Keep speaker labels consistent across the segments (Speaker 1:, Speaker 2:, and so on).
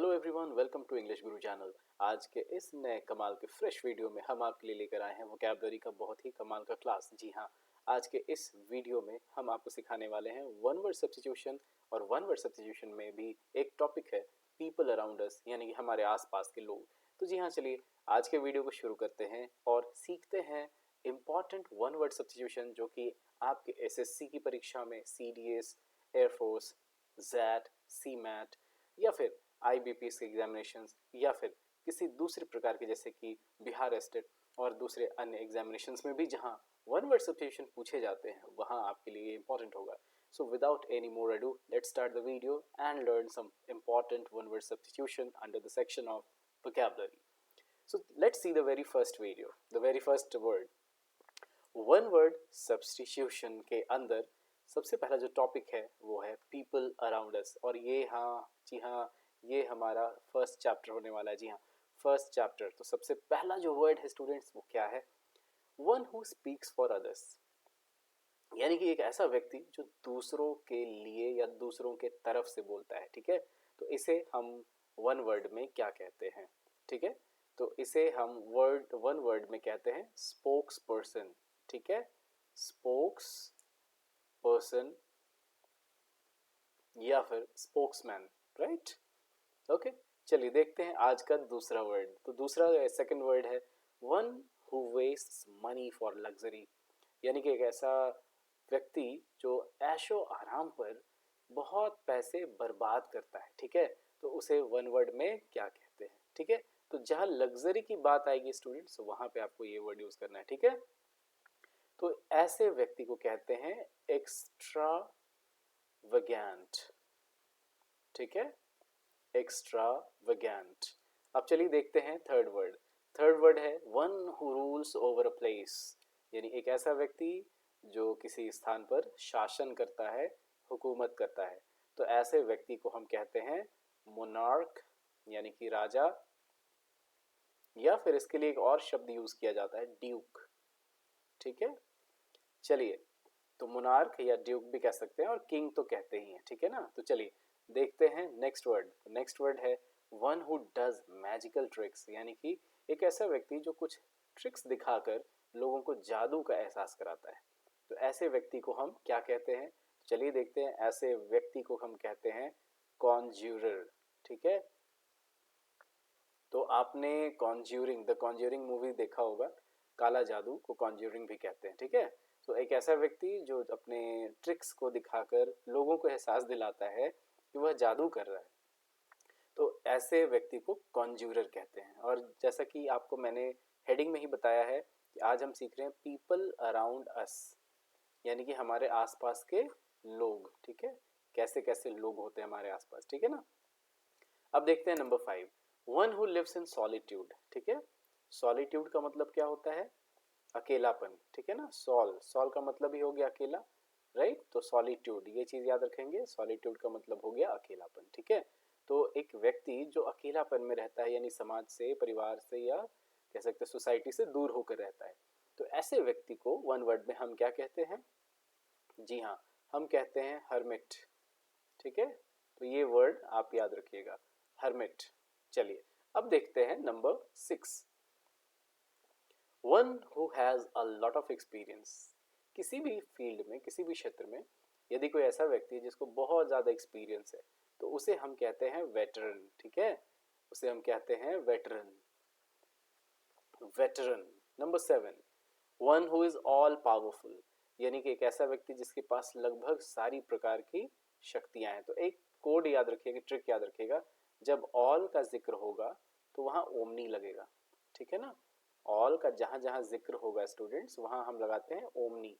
Speaker 1: Hello everyone, welcome to English Guru channel. आज के इस नए कमाल के फ्रेश वीडियो में हम आपके लिए लेकर आए हैं वोकैबुलरी का बहुत ही कमाल का क्लास। जी हाँ, आज के इस वीडियो में हम आपको सिखाने वाले हैं वन वर्ड सब्स्टिट्यूशन। और वन वर्ड सब्स्टिट्यूशन में भी एक टॉपिक है पीपल अराउंड अस, यानी कि हमारे आसपास के लोग। तो जी हाँ, चलिए आज के वीडियो को शुरू करते हैं और सीखते हैं इम्पॉर्टेंट वन वर्ड सब्स्टिट्यूशन जो कि आपके एसएससी की परीक्षा में, सीडीएस, एयरफोर्स, जैट, सी मैट या फिर IBPS के एग्जामिनेशंस या फिर किसी दूसरे प्रकार के जैसे कि बिहार स्टेट और दूसरे अन्य एग्जामिनेशंस में भी जहां वन वर्ड सब्स्टिट्यूशन पूछे जाते हैं वहां आपके लिए इंपॉर्टेंट होगा। So without any more ado, let's start the video and learn some important one word substitution under the section of vocabulary. So let's see the very first video, the very first word. One word substitution के अंदर सबसे पहला जो topic है वो है people around us. और ये जी हाँ, ये हमारा फर्स्ट चैप्टर होने वाला है। जी हाँ, फर्स्ट चैप्टर। तो सबसे पहला जो वर्ड है स्टूडेंट्स वो क्या है? One who speaks for others, यानी कि एक ऐसा व्यक्ति जो दूसरों के लिए या दूसरों के तरफ से बोलता है। ठीक है, तो इसे हम वन वर्ड में क्या कहते हैं? ठीक है, तो इसे हम वन वर्ड में कहते हैं स्पोक्स पर्सन। ठीक है, स्पोक्स पर्सन या फिर स्पोक्समैन, राइट? ओके, चलिए देखते हैं आज का दूसरा वर्ड। तो दूसरा सेकंड वर्ड है one who wastes money for luxury, यानी कि एक ऐसा व्यक्ति जो ऐशो आराम पर बहुत पैसे बर्बाद करता है। ठीक है, तो उसे वन वर्ड में क्या कहते हैं? ठीक है, तो जहां लग्जरी की बात आएगी स्टूडेंट्स, वहां पे आपको ये वर्ड यूज करना है। ठीक है, तो ऐसे व्यक्ति को कहते हैं एक्स्ट्रा वगैंट। ठीक है, एक्स्ट्रा वगैंट। अब चलिए देखते हैं थर्ड वर्ड। थर्ड वर्ड है one who rules over a place, यानी एक ऐसा व्यक्ति जो किसी स्थान पर शासन करता है, हुकूमत करता है। तो ऐसे व्यक्ति को हम कहते हैं मोनार्क, यानी कि राजा, या फिर इसके लिए एक और शब्द यूज किया जाता है ड्यूक। ठीक है, चलिए, तो मोनार्क या ड्यूक भी कह सकते हैं और किंग तो कहते ही हैं। ठीक है ना, तो चलिए देखते हैं नेक्स्ट वर्ड। नेक्स्ट वर्ड है one who does magical tricks, यानी कि एक ऐसा व्यक्ति जो कुछ ट्रिक्स दिखाकर लोगों को जादू का एहसास कराता है। तो ऐसे व्यक्ति को हम क्या कहते हैं? चलिए देखते हैं। ऐसे व्यक्ति को हम कहते हैं कॉन्ज्यूरर। ठीक है, तो आपने द कॉन्ज्यूरिंग मूवी देखा होगा, काला जादू को कॉन्ज्यूरिंग भी कहते हैं। ठीक है, तो एक ऐसा व्यक्ति जो अपने ट्रिक्स को दिखाकर लोगों को एहसास दिलाता है कि वह जादू कर रहा है, तो ऐसे व्यक्ति को कॉन्ज्यूरर कहते हैं। और जैसा कि आपको मैंने हेडिंग में ही बताया है कि आज हम सीख रहे हैं पीपल अराउंड अस, यानी कि हमारे आसपास के लोग। ठीक है, कैसे कैसे लोग होते हैं हमारे आसपास। ठीक है ना, अब देखते हैं number 5, one who lives in solitude. ठीक है, सॉलिट्यूड का मतलब क्या होता है? अकेलापन। ठीक है ना, सॉल का मतलब ही हो गया अकेला, राइट? तो सॉलिट्यूड, ये चीज याद रखेंगे, सॉलिट्यूड का मतलब हो गया अकेलापन। ठीक है, तो एक व्यक्ति जो अकेलापन में रहता है, यानी समाज से, परिवार से, या कह सकते हैं सोसाइटी से दूर होकर रहता है, तो ऐसे व्यक्ति को वन वर्ड में हम क्या कहते हैं? जी हाँ, हम कहते हैं हर्मिट। ठीक है, तो ये वर्ड आप याद रखिएगा, हर्मिट। चलिए अब देखते हैं number 6, one who has a lot of experience. किसी भी फील्ड में, किसी भी क्षेत्र में यदि कोई ऐसा व्यक्ति है जिसको बहुत ज्यादा एक्सपीरियंस है, तो उसे हम कहते हैं वेटरन। ठीक है, उसे हम कहते हैं veteran. Veteran. Number 7, one who is all powerful, यानी कि एक ऐसा व्यक्ति जिसके पास लगभग सारी प्रकार की शक्तियां हैं। तो एक कोड याद रखिएगा, ट्रिक याद रखिएगा, जब ऑल का जिक्र होगा तो वहां ओमनी लगेगा। ठीक है ना, ऑल का जहां जहां जिक्र होगा स्टूडेंट्स, वहां हम लगाते हैं ओमनी।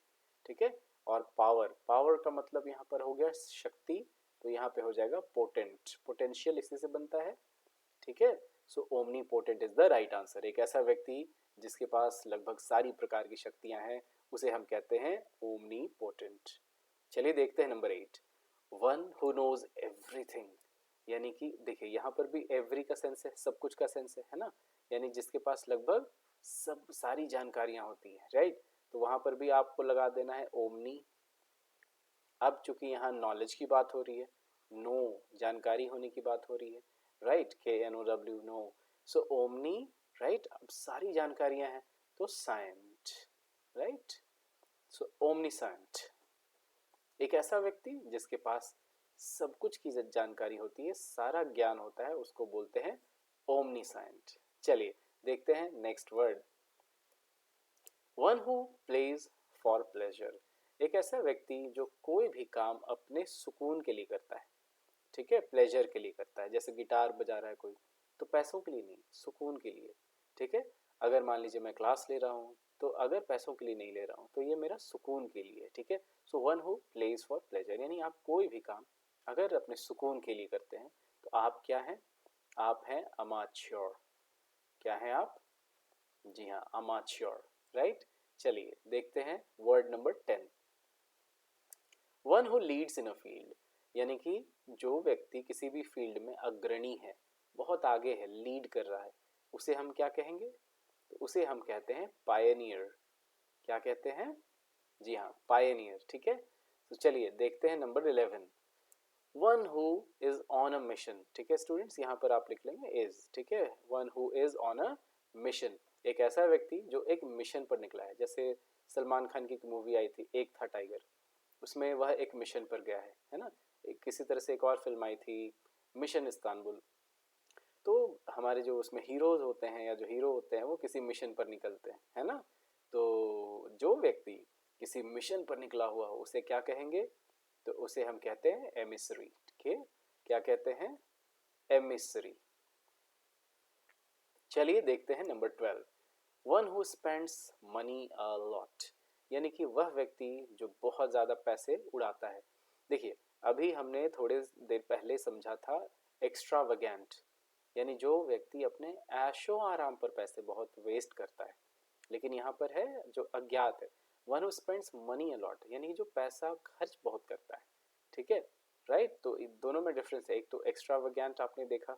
Speaker 1: ठीक है, और पावर का मतलब यहाँ पर हो गया शक्ति, तो यहाँ पे हो जाएगा पोटेंट, पोटेंशियल इसी से बनता है। ठीक है, so omnipotent is the right answer. एक ऐसा व्यक्ति जिसके पास लगभग सारी प्रकार की शक्तियां हैं, उसे हम कहते हैं ओमनी पोटेंट। चलिए देखते हैं number 8, one who knows everything, यानी कि देखिए यहाँ पर भी एवरी का सेंस है, सब कुछ का सेंस है ना, यानी जिसके पास लगभग सब सारी जानकारियां होती है, राइट? तो वहां पर भी आपको लगा देना है ओमनी। अब चूंकि यहाँ नॉलेज की बात हो रही है, नो, जानकारी होने की बात हो रही है, राइट, KNOW, नो। सो ओमनी, राइट, अब सारी जानकारियां हैं, तो साइंट, राइट। सो ओमनीसाइंट, एक ऐसा व्यक्ति जिसके पास सब कुछ की जानकारी होती है, सारा ज्ञान होता है, उसको बोलते हैं ओमनीसाइंट। चलिए देखते हैं next word, one who plays for pleasure, एक ऐसा व्यक्ति जो कोई भी काम अपने सुकून के लिए करता है, ठीक है, प्लेजर के लिए करता है। जैसे गिटार बजा रहा है कोई, तो पैसों के लिए नहीं, सुकून के लिए, ठीक है। अगर मान लीजिए मैं क्लास ले रहा हूँ, तो अगर पैसों के लिए नहीं ले रहा हूँ, तो ये मेरा सुकून के लिए, ठीक है। So one who plays for pleasure, यानी आप कोई भी काम अगर अपने सुकून के लिए करते हैं, तो आप क्या हैं, आप हैं अमाच्योर। क्या हैं आप, जी हाँ, अमाच्योर, राइट। चलिए देखते हैं word number 10, one who leads in a field, यानी कि जो व्यक्ति किसी भी फील्ड में अग्रणी है, बहुत आगे है, लीड कर रहा है, उसे हम क्या कहेंगे, तो उसे हम कहते हैं पायनियर। क्या कहते हैं, जी हाँ, पायनियर, ठीक है। तो चलिए देखते हैं number 11, one who is on a mission, ठीक है स्टूडेंट्स, यहाँ पर आप लिख लेंगे इज, ठीक है, one who is on a mission, एक ऐसा व्यक्ति जो एक मिशन पर निकला है। जैसे सलमान खान की एक मूवी आई थी, एक था टाइगर, उसमें वह एक मिशन पर गया है ना। किसी तरह से एक और फिल्म आई थी, मिशन इस्तांबुल, तो हमारे जो उसमें हीरोज होते हैं या जो हीरो होते हैं वो किसी मिशन पर निकलते हैं, है ना। तो जो व्यक्ति किसी मिशन पर निकला हुआ हो उसे क्या कहेंगे, तो उसे हम कहते हैं एमिसरी, ठीक है। क्या कहते हैं, एमिसरी। चलिए देखते हैं number 12, one who spends money a lot, यानी कि वह व्यक्ति जो बहुत ज़्यादा पैसे उड़ाता है। देखिए अभी हमने थोड़े देर पहले समझा था एक्स्ट्रावेगेंट, यानी जो व्यक्ति अपने ऐशो आराम पर पैसे बहुत वेस्ट करता है, लेकिन यहाँ पर है जो अज्ञात है, one who spends money a lot, यानी जो पैसा खर्च बहुत करता है, ठीक है, राइट। तो इन दोनों में डिफरेंस है, एक तो एक्स्ट्रावेगेंट आपने देखा,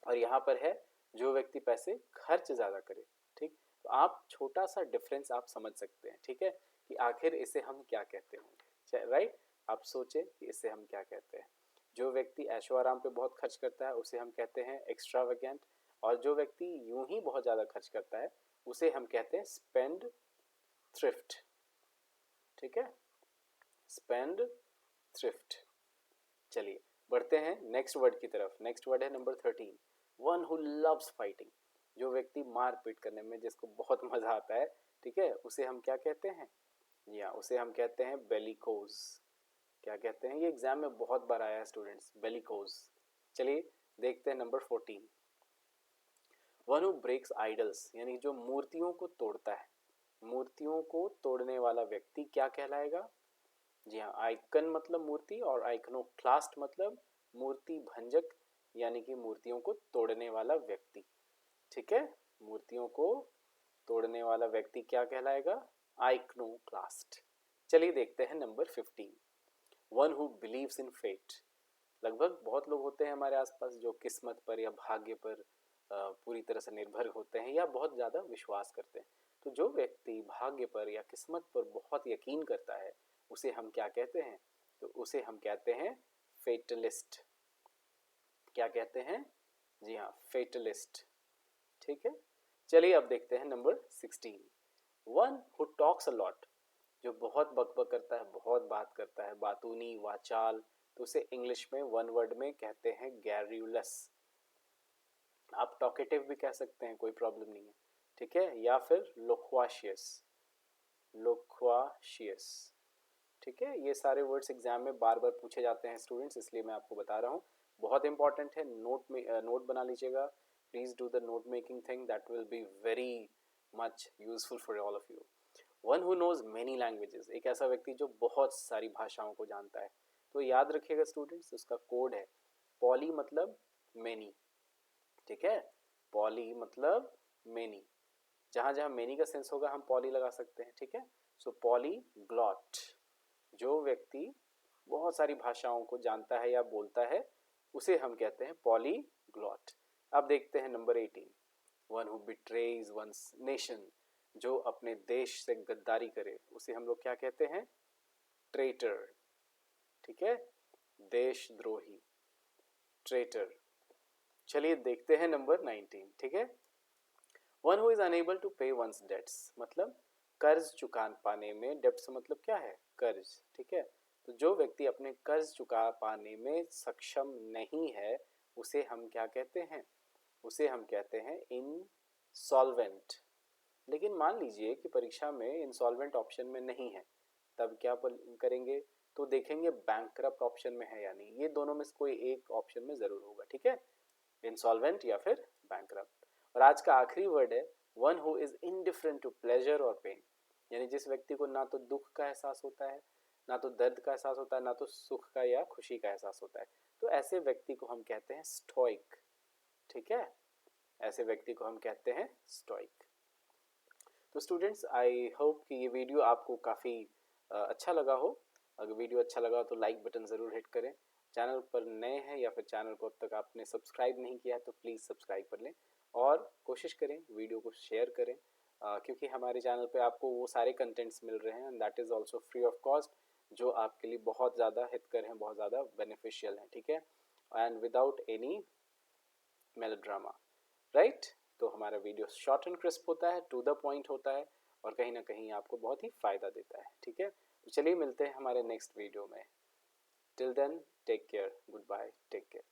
Speaker 1: और यहाँ पर है जो व्यक्ति पैसे खर्च ज़्यादा करे, ठीक। तो आप छोटा सा डिफरेंस आप समझ सकते हैं, ठीक है, कि आखिर इसे हम क्या कहते होंगे, राइट। आप सोचें कि इसे हम क्या कहते हैं, जो व्यक्ति ऐशो आराम पे बहुत खर्च करता है उसे हम कहते हैं एक्स्ट्रावेगेंट, और जो व्यक्ति यूं ही बहुत ज़्यादा खर्च करता है उसे हम कहते हैं स्पेंड थ्रिफ्ट, ठीक है, स्पेंड थ्रिफ्ट। चलिए बढ़ते हैं नेक्स्ट वर्ड की तरफ, नेक्स्ट वर्ड है number 13, one who loves fighting, जो व्यक्ति मारपीट करने में जिसको बहुत मजा आता है, ठीक है, उसे हम क्या कहते हैं, या उसे हम कहते हैं बेलिकोज। क्या कहते हैं, ये एग्जाम में बहुत बार आया है स्टूडेंट्स, बेलिकोज। चलिए देखते हैं number 14, one who breaks idols, यानी जो मूर्तियों को तोड़ता है, मूर्तियों को तोड़ने वाला व्यक्ति क्या कहलाएगा, जी हाँ, आइकन मतलब मूर्ति, और आइकनोक्लास्ट मतलब मूर्ति भंजक, यानी कि मूर्तियों को तोड़ने वाला व्यक्ति, ठीक है, मूर्तियों को तोड़ने वाला व्यक्ति क्या कहलाएगा, आइकनोक्लास्ट। चलिए देखते हैं number 15, one who believes in fate, लगभग बहुत लोग होते हैं हमारे आसपास जो किस्मत पर या भाग्य पर पूरी तरह से निर्भर होते हैं या बहुत ज़्यादा विश्वास करते हैं। तो जो व्यक्ति भाग्य पर या किस्मत पर बहुत यकीन करता है उसे हम क्या कहते हैं, तो उसे हम कहते हैं फेटलिस्ट। क्या कहते हैं, जी हाँ, फेटलिस्ट, ठीक है। चलिए अब देखते हैं number 16, one who talks a lot, जो बहुत बकबक करता है, बहुत बात करता है, बातूनी, वाचाल, तो उसे इंग्लिश में वन वर्ड में कहते हैं गैर्यूलस। आप टॉकेटिव भी कह सकते हैं, कोई प्रॉब्लम नहीं है, ठीक है, या फिर लोक्वाशियस, लोक्वाशियस, ठीक है। ये सारे वर्ड्स एग्जाम में बार बार पूछे जाते हैं स्टूडेंट्स, इसलिए मैं आपको बता रहा हूँ, बहुत इंपॉर्टेंट है, नोट में नोट बना लीजिएगा, please do the note making thing, that will be very much useful for all of you. One who knows many languages, एक ऐसा व्यक्ति जो बहुत सारी भाषाओं को जानता है। तो याद रखिएगा स्टूडेंट्स, उसका कोड है पॉली मतलब मेनी, ठीक है, पॉली मतलब मेनी, जहां जहां मेनी का सेंस होगा हम पॉली लगा सकते हैं, ठीक है। सो पॉलीग्लॉट, जो व्यक्ति बहुत सारी भाषाओं को जानता है या बोलता है उसे हम कहते हैं पॉलीग्लॉट। अब देखते हैं number 18, one who betrays one's nation, जो अपने देश से गद्दारी करे उसे हम लोग क्या कहते हैं, ट्रेटर, ठीक है, देशद्रोही, ट्रेटर। चलिए देखते हैं नंबर 19, ठीक है। One who is unable to pay one's debts, मतलब कर्ज चुका पाने में, डेट्स मतलब क्या है, कर्ज, ठीक है। तो जो व्यक्ति अपने कर्ज चुका पाने में सक्षम नहीं है उसे हम क्या कहते हैं, उसे हम कहते हैं इंसॉल्वेंट। लेकिन मान लीजिए कि परीक्षा में इंसॉल्वेंट ऑप्शन में नहीं है, तब क्या करेंगे, तो देखेंगे बैंकरप्ट ऑप्शन में है या नहीं, ये दोनों में से कोई एक ऑप्शन में जरूर होगा, ठीक है, इंसॉल्वेंट या फिर बैंकरप्ट। और आज का आखिरी वर्ड है one who is indifferent to pleasure और पेन, यानी जिस व्यक्ति को ना तो दुख का एहसास होता है, ना तो दर्द का एहसास होता है, ना तो सुख का या खुशी का एहसास होता है, तो ऐसे व्यक्ति को हम कहते हैं स्टोइक, ठीक है, ऐसे व्यक्ति को हम कहते हैं स्टोइक। तो स्टूडेंट्स आई होप कि ये वीडियो आपको काफ़ी अच्छा लगा हो। अगर वीडियो अच्छा लगा तो लाइक बटन ज़रूर हिट करें। चैनल पर नए हैं या फिर चैनल को अब तक आपने सब्सक्राइब नहीं किया है तो प्लीज़ सब्सक्राइब कर लें और कोशिश करें वीडियो को शेयर करें, क्योंकि हमारे चैनल पे आपको वो सारे कंटेंट्स मिल रहे हैं and that is also free of cost, जो आपके लिए बहुत ज़्यादा हितकर हैं, बहुत ज़्यादा बेनिफिशियल हैं, ठीक है, and without any melodrama, right. तो हमारा वीडियो शॉर्ट एंड क्रिस्प होता है, टू द पॉइंट होता है और कहीं ना कहीं आपको बहुत ही फ़ायदा देता है, ठीक है। तो चलिए मिलते हैं हमारे नेक्स्ट वीडियो में। Till then take care, good bye, take care.